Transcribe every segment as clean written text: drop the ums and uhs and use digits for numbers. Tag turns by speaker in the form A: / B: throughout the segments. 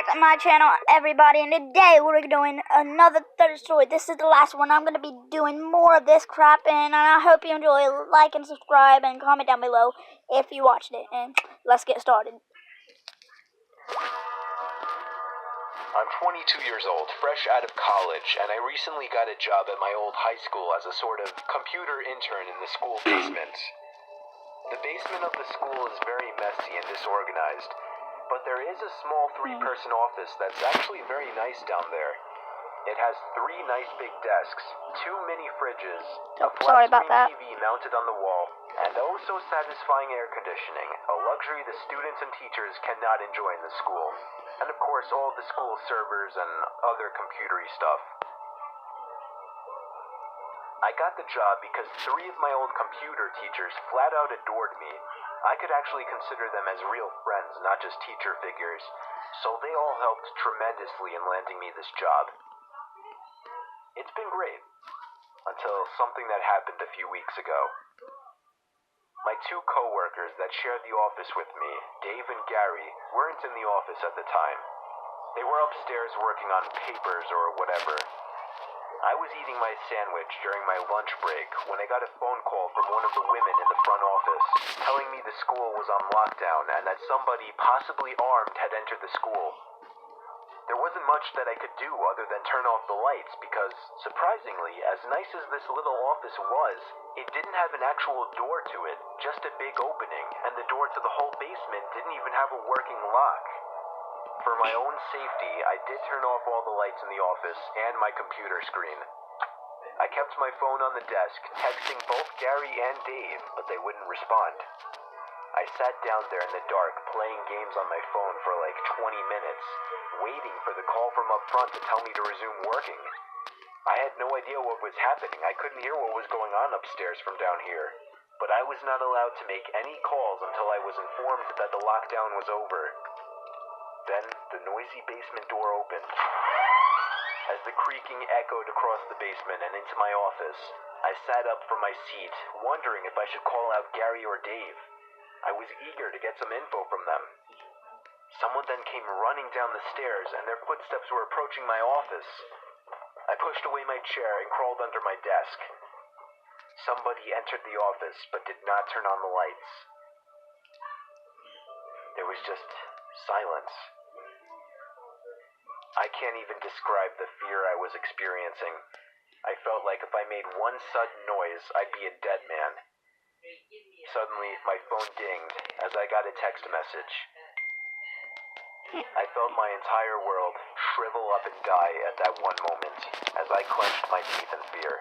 A: back to my channel, everybody, and today we're doing another third story. This is the last one. I'm going to be doing more of this crap, and I hope you enjoy. Like and subscribe and comment down below if you watched it, and let's get started.
B: I'm 22 years old, fresh out of college, and I recently got a job at my old high school as a sort of computer intern in the school basement. The basement of the school is very messy and disorganized, but there is a small three-person office that's actually very nice down there. It has 3 nice big desks, 2 mini fridges, a flat-screen TV mounted on the wall, and so satisfying air conditioning, a luxury the students and teachers cannot enjoy in the school. And of course, all the school servers and other computery stuff. I got the job because 3 of my old computer teachers flat out adored me. I could actually consider them as real friends, not just teacher figures, so they all helped tremendously in landing me this job. It's been great, until something that happened a few weeks ago. My 2 co-workers that shared the office with me, Dave and Gary, weren't in the office at the time. They were upstairs working on papers or whatever. I was eating my sandwich during my lunch break when I got a phone call from one of the women in the front office telling me the school was on lockdown and that somebody, possibly armed, had entered the school. There wasn't much that I could do other than turn off the lights because, surprisingly, as nice as this little office was, it didn't have an actual door to it, just a big opening, and the door to the whole basement didn't even have a working lock. For my own safety, I did turn off all the lights in the office and my computer screen. I kept my phone on the desk, texting both Gary and Dave, but they wouldn't respond. I sat down there in the dark, playing games on my phone for like 20 minutes, waiting for the call from up front to tell me to resume working. I had no idea what was happening. I couldn't hear what was going on upstairs from down here, but I was not allowed to make any calls until I was informed that the lockdown was over. Then, the noisy basement door opened. As the creaking echoed across the basement and into my office, I sat up from my seat, wondering if I should call out Gary or Dave. I was eager to get some info from them. Someone then came running down the stairs, and their footsteps were approaching my office. I pushed away my chair and crawled under my desk. Somebody entered the office, but did not turn on the lights. There was just silence. I can't even describe the fear I was experiencing. I felt like if I made one sudden noise, I'd be a dead man. Suddenly, my phone dinged as I got a text message. I felt my entire world shrivel up and die at that one moment as I clenched my teeth in fear.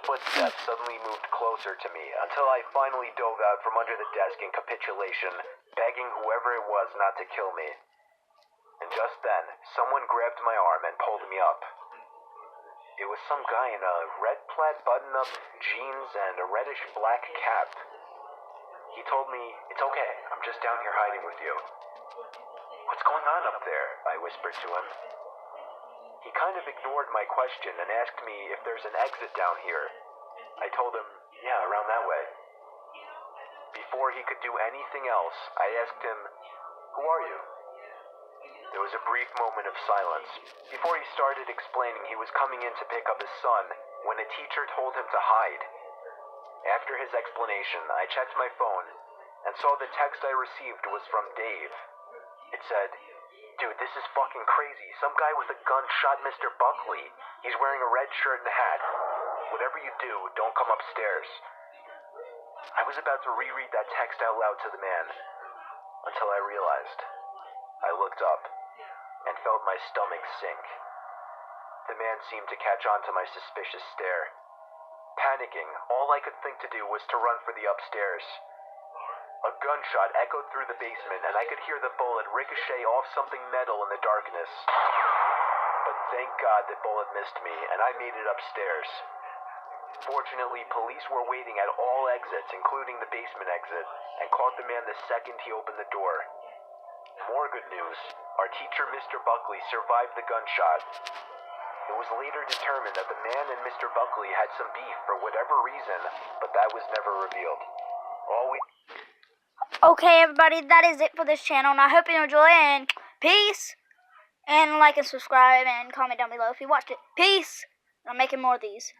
B: Footsteps suddenly moved closer to me until I finally dove out from under the desk in capitulation, begging whoever it was not to kill me. And just then, someone grabbed my arm and pulled me up. It was some guy in a red plaid button-up, jeans, and a reddish-black cap. He told me, "It's okay, I'm just down here hiding with you." "What's going on up there?" I whispered to him. He kind of ignored my question and asked me if there's an exit down here. I told him, "Yeah, around that way." Before he could do anything else, I asked him, "Who are you?" There was a brief moment of silence before he started explaining he was coming in to pick up his son when a teacher told him to hide. After his explanation, I checked my phone and saw the text I received was from Dave. It said, "Dude, this is fucking crazy. Some guy with a gun shot Mr. Buckley. He's wearing a red shirt and a hat. Whatever you do, don't come upstairs." I was about to reread that text out loud to the man until I realized. I looked up and felt my stomach sink. The man seemed to catch on to my suspicious stare. Panicking, all I could think to do was to run for the upstairs. A gunshot echoed through the basement, and I could hear the bullet ricochet off something metal in the darkness. But thank God the bullet missed me, and I made it upstairs. Fortunately, police were waiting at all exits, including the basement exit, and caught the man the second he opened the door. More good news, our teacher, Mr. Buckley, survived the gunshot. It was later determined that the man and Mr. Buckley had some beef for whatever reason, but that was never revealed.
A: Okay, everybody, that is it for this channel, and I hope you enjoy, and Peace. And like and subscribe and comment down below if you watched it. Peace. I'm making more of these.